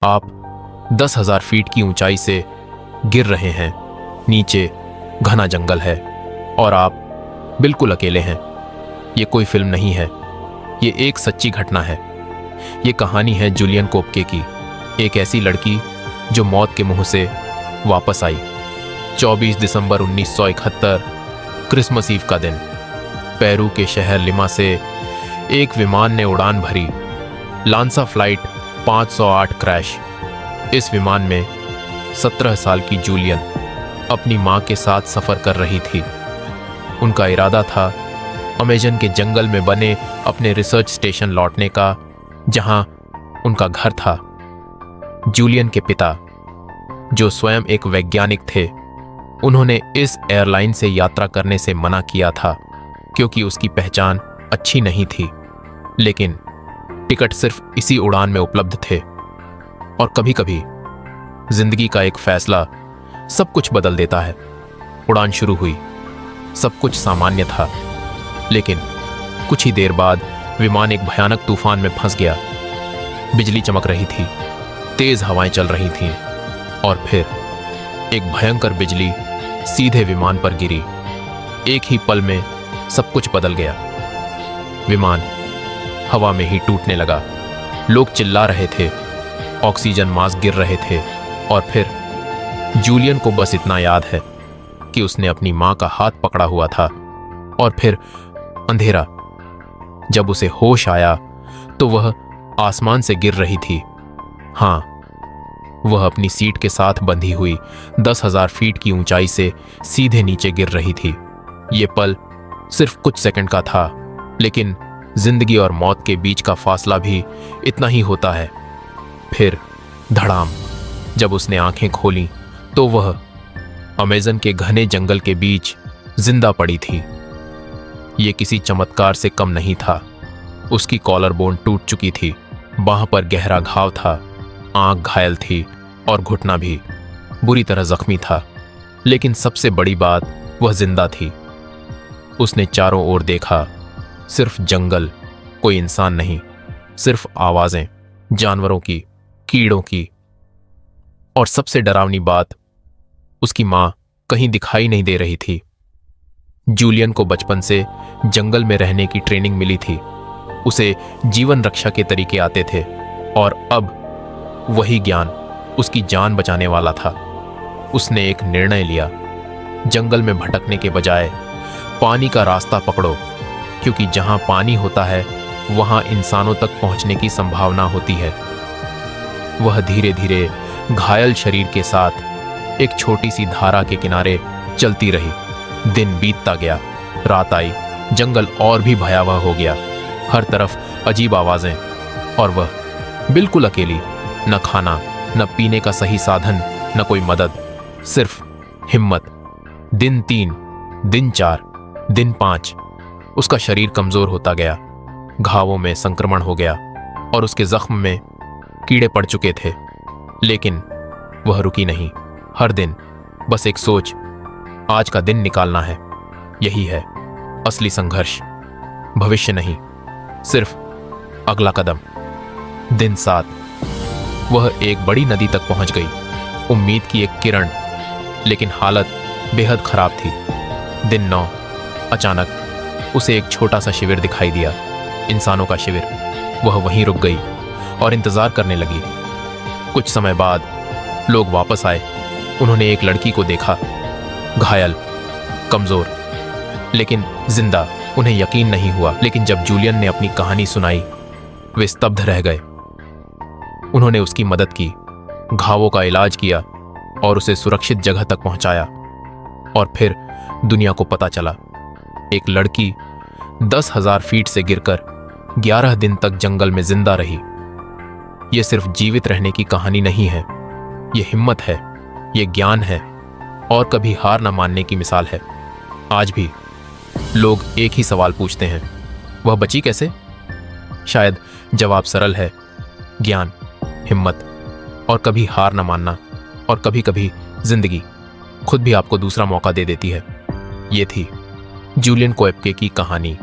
आप 10,000 फीट की ऊंचाई से गिर रहे हैं। नीचे घना जंगल है और आप बिल्कुल अकेले हैं। ये कोई फिल्म नहीं है, ये एक सच्ची घटना है। ये कहानी है जूलियन कोपके की, एक ऐसी लड़की जो मौत के मुंह से वापस आई। 24 दिसंबर 1971 क्रिसमस ईव का दिन। पेरू के शहर लिमा से एक विमान ने उड़ान भरी। लांसा फ्लाइट 508 क्रैश। इस विमान में 17 साल की जूलियन अपनी मां के साथ सफर कर रही थी। उनका इरादा था अमेजन के जंगल में बने अपने रिसर्च स्टेशन लौटने का, जहां उनका घर था। जूलियन के पिता, जो स्वयं एक वैज्ञानिक थे, उन्होंने इस एयरलाइन से यात्रा करने से मना किया था क्योंकि उसकी पहचान अच्छी नहीं थी। लेकिन टिकट सिर्फ इसी उड़ान में उपलब्ध थे। और कभी कभी जिंदगी का एक फैसला सब कुछ बदल देता है। उड़ान शुरू हुई, सब कुछ सामान्य था, लेकिन कुछ ही देर बाद विमान एक भयानक तूफान में फंस गया। बिजली चमक रही थी, तेज हवाएं चल रही थीं, और फिर एक भयंकर बिजली सीधे विमान पर गिरी। एक ही पल में सब कुछ बदल गया। विमान हवा में ही टूटने लगा। लोग चिल्ला रहे थे, ऑक्सीजन मास्क गिर रहे थे, और फिर जूलियन को बस इतना याद है कि उसने अपनी मां का हाथ पकड़ा हुआ था। और फिर अंधेरा। जब उसे होश आया तो वह आसमान से गिर रही थी। हां, वह अपनी सीट के साथ बंधी हुई 10,000 फीट की ऊंचाई से सीधे नीचे गिर रही थी। यह पल सिर्फ कुछ सेकंड का था, लेकिन जिंदगी और मौत के बीच का फासला भी इतना ही होता है। फिर धड़ाम। जब उसने आंखें खोलीं तो वह अमेजन के घने जंगल के बीच जिंदा पड़ी थी। यह किसी चमत्कार से कम नहीं था। उसकी कॉलर बोन टूट चुकी थी, बांह पर गहरा घाव था, आंख घायल थी और घुटना भी बुरी तरह जख्मी था। लेकिन सबसे बड़ी बात, वह जिंदा थी। उसने चारों ओर देखा, सिर्फ जंगल, कोई इंसान नहीं, सिर्फ आवाजें, जानवरों की, कीड़ों की। और सबसे डरावनी बात, उसकी मां कहीं दिखाई नहीं दे रही थी। जूलियन को बचपन से जंगल में रहने की ट्रेनिंग मिली थी। उसे जीवन रक्षा के तरीके आते थे, और अब वही ज्ञान उसकी जान बचाने वाला था। उसने एक निर्णय लिया, जंगल में भटकने के बजाय पानी का रास्ता पकड़ो, क्योंकि जहां पानी होता है वहां इंसानों तक पहुंचने की संभावना होती है। वह धीरे धीरे घायल शरीर के साथ एक छोटी सी धारा के किनारे चलती रही। दिन बीतता गया, रात आई, जंगल और भी भयावह हो गया। हर तरफ अजीब आवाजें, और वह बिल्कुल अकेली। न खाना, न पीने का सही साधन, न कोई मदद, सिर्फ हिम्मत। दिन 3, दिन 4, दिन 5। उसका शरीर कमजोर होता गया, घावों में संक्रमण हो गया और उसके जख्म में कीड़े पड़ चुके थे। लेकिन वह रुकी नहीं। हर दिन बस एक सोच, आज का दिन निकालना है। यही है असली संघर्ष। भविष्य नहीं, सिर्फ अगला कदम। दिन 7, वह एक बड़ी नदी तक पहुंच गई। उम्मीद की एक किरण, लेकिन हालत बेहद खराब थी। दिन 9, अचानक उसे एक छोटा सा शिविर दिखाई दिया, इंसानों का शिविर। वह वहीं रुक गई और इंतजार करने लगी। कुछ समय बाद लोग वापस आए। उन्होंने एक लड़की को देखा, घायल, कमजोर, लेकिन जिंदा। उन्हें यकीन नहीं हुआ, लेकिन जब जूलियन ने अपनी कहानी सुनाई, वे स्तब्ध रह गए। उन्होंने उसकी मदद की, घावों का इलाज किया और उसे सुरक्षित जगह तक पहुंचाया। और फिर दुनिया को पता चला, एक लड़की 10,000 फीट से गिरकर 11 दिन तक जंगल में जिंदा रही। यह सिर्फ जीवित रहने की कहानी नहीं है, यह हिम्मत है, यह ज्ञान है, और कभी हार न मानने की मिसाल है। आज भी लोग एक ही सवाल पूछते हैं, वह बची कैसे? शायद जवाब सरल है, ज्ञान, हिम्मत, और कभी हार न मानना। और कभी कभी जिंदगी खुद भी आपको दूसरा मौका दे देती है। ये थी जूलियन कोएप्के की कहानी।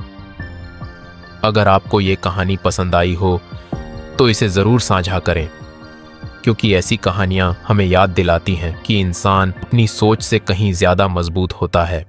अगर आपको ये कहानी पसंद आई हो तो इसे ज़रूर साझा करें, क्योंकि ऐसी कहानियां हमें याद दिलाती हैं कि इंसान अपनी सोच से कहीं ज्यादा मजबूत होता है।